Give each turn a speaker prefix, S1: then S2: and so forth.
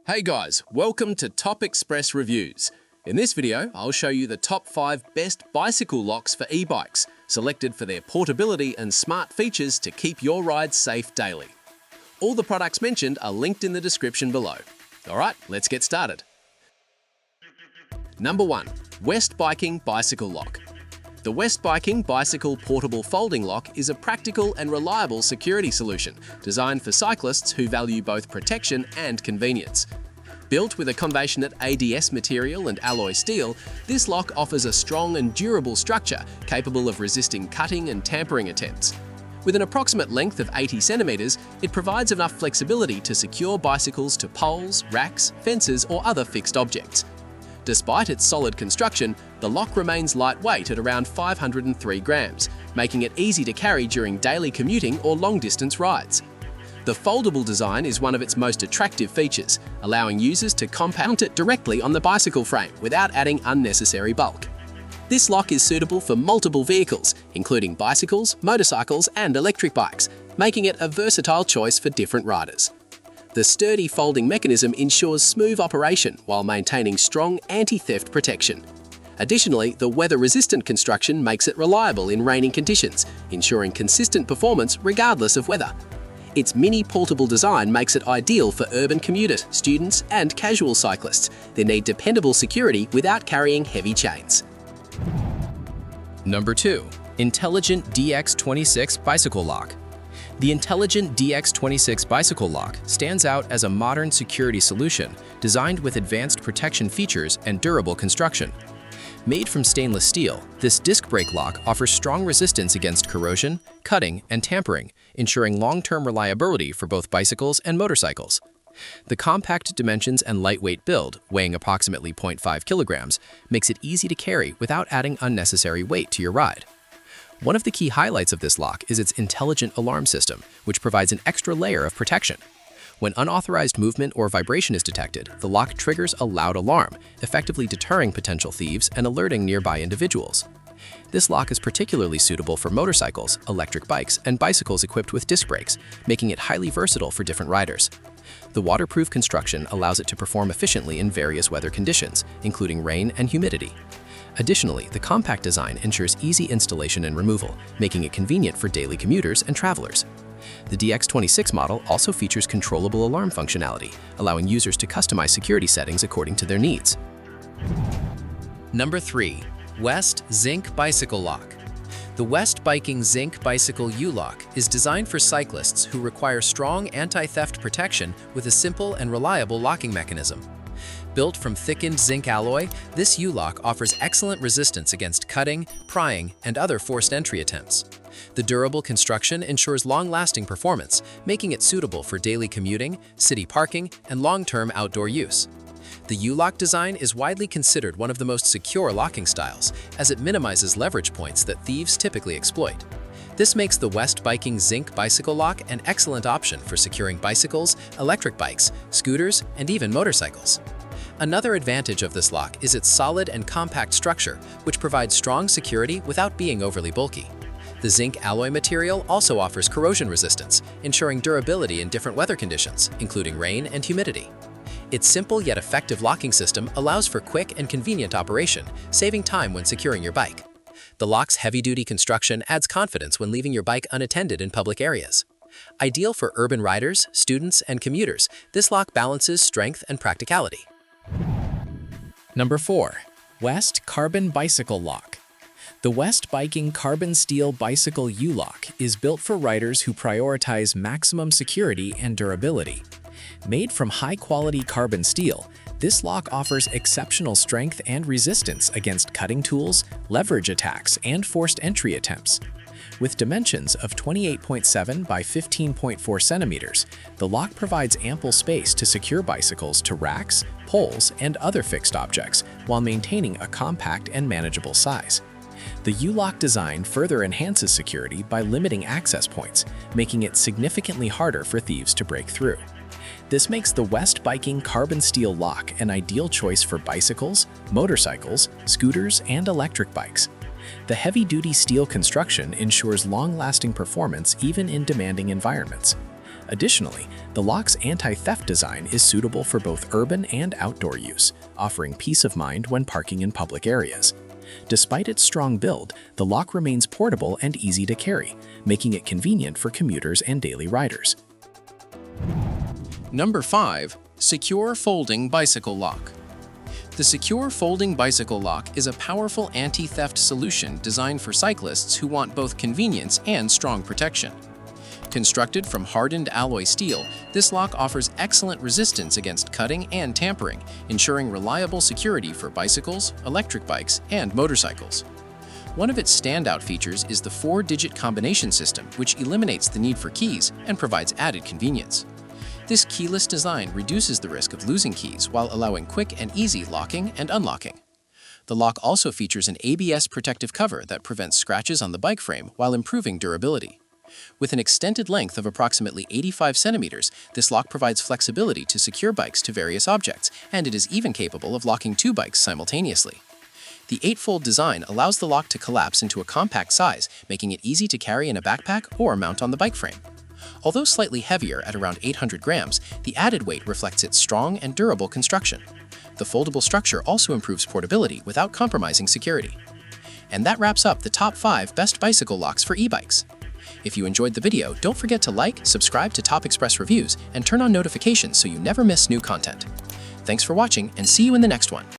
S1: Hey guys, welcome to Top Express Reviews. In this video, I'll show you the top 5 best bicycle locks for e-bikes, selected for their portability and smart features to keep your rides safe daily. All the products mentioned are linked in the description below. Alright, let's get started. Number 1. WEST Zinc Bicycle Lock. The WEST Zinc Bicycle Portable Folding Lock is a practical and reliable security solution designed for cyclists who value both protection and convenience. Built with a combination ADS material and alloy steel, this lock offers a strong and durable structure capable of resisting cutting and tampering attempts. With an approximate length of 80 centimeters, it provides enough flexibility to secure bicycles to poles, racks, fences, or other fixed objects. Despite its solid construction, the lock remains lightweight at around 503 grams, making it easy to carry during daily commuting or long-distance rides. The foldable design is one of its most attractive features, allowing users to mount it directly on the bicycle frame without adding unnecessary bulk. This lock is suitable for multiple vehicles, including bicycles, motorcycles, and electric bikes, making it a versatile choice for different riders. The sturdy folding mechanism ensures smooth operation while maintaining strong anti-theft protection. Additionally, the weather-resistant construction makes it reliable in raining conditions, ensuring consistent performance regardless of weather. Its mini portable design makes it ideal for urban commuters, students, and casual cyclists that need dependable security without carrying heavy chains. Number 2. Lntelligent DX26 Bicycle Lock. The Lntelligent DX26 Bicycle Lock stands out as a modern security solution designed with advanced protection features and durable construction. Made from stainless steel, this disc brake lock offers strong resistance against corrosion, cutting, and tampering, ensuring long-term reliability for both bicycles and motorcycles. The compact dimensions and lightweight build, weighing approximately 0.5 kilograms, makes it easy to carry without adding unnecessary weight to your ride. One of the key highlights of this lock is its intelligent alarm system, which provides an extra layer of protection. When unauthorized movement or vibration is detected, the lock triggers a loud alarm, effectively deterring potential thieves and alerting nearby individuals. This lock is particularly suitable for motorcycles, electric bikes, and bicycles equipped with disc brakes, making it highly versatile for different riders. The waterproof construction allows it to perform efficiently in various weather conditions, including rain and humidity. Additionally, the compact design ensures easy installation and removal, making it convenient for daily commuters and travelers. The DX26 model also features controllable alarm functionality, allowing users to customize security settings according to their needs. Number 3. WEST Zinc Bicycle Lock. The WEST Zinc Bicycle U-Lock is designed for cyclists who require strong anti-theft protection with a simple and reliable locking mechanism. Built from thickened zinc alloy, this U-Lock offers excellent resistance against cutting, prying, and other forced entry attempts. The durable construction ensures long-lasting performance, making it suitable for daily commuting, city parking, and long-term outdoor use. The U-Lock design is widely considered one of the most secure locking styles, as it minimizes leverage points that thieves typically exploit. This makes the WEST Zinc Bicycle Lock an excellent option for securing bicycles, electric bikes, scooters, and even motorcycles. Another advantage of this lock is its solid and compact structure, which provides strong security without being overly bulky. The zinc alloy material also offers corrosion resistance, ensuring durability in different weather conditions, including rain and humidity. Its simple yet effective locking system allows for quick and convenient operation, saving time when securing your bike. The lock's heavy-duty construction adds confidence when leaving your bike unattended in public areas. Ideal for urban riders, students, and commuters, this lock balances strength and practicality. Number 4. WEST Carbon Bicycle Lock. The WEST Carbon Steel Bicycle U-Lock is built for riders who prioritize maximum security and durability. Made from high-quality carbon steel, this lock offers exceptional strength and resistance against cutting tools, leverage attacks, and forced entry attempts. With dimensions of 28.7 by 15.4 centimeters, the lock provides ample space to secure bicycles to racks, poles, and other fixed objects while maintaining a compact and manageable size. The U-Lock design further enhances security by limiting access points, making it significantly harder for thieves to break through. This makes the WEST Carbon Steel Lock an ideal choice for bicycles, motorcycles, scooters, and electric bikes. The heavy-duty steel construction ensures long-lasting performance even in demanding environments.
S2: Additionally, the lock's anti-theft design is suitable for both urban and outdoor use, offering peace of mind when parking in public areas. Despite its strong build, the lock remains portable and easy to carry, making it convenient for commuters and daily riders.
S1: Number 5. Secure Folding Bicycle Lock. The Secure Folding Bicycle Lock is a powerful anti-theft solution designed for cyclists who want both convenience and strong protection. Constructed from hardened alloy steel, this lock offers excellent resistance against cutting and tampering, ensuring reliable security for bicycles, electric bikes, and motorcycles. One of its standout features is the 4-digit combination system, which eliminates the need for keys and provides added convenience. This keyless design reduces the risk of losing keys while allowing quick and easy locking and unlocking. The lock also features an ABS protective cover that prevents scratches on the bike frame while improving durability. With an extended length of approximately 85 centimeters, this lock provides flexibility to secure bikes to various objects, and it is even capable of locking 2 bikes simultaneously. The 8-fold design allows the lock to collapse into a compact size, making it easy to carry in a backpack or mount on the bike frame. Although slightly heavier at around 800 grams, the added weight reflects its strong and durable construction. The foldable structure also improves portability without compromising security. And that wraps up the top 5 best bicycle locks for e-bikes. If you enjoyed the video, don't forget to like, subscribe to Top Express Reviews, and turn on notifications so you never miss new content. Thanks for watching, and see you in the next one.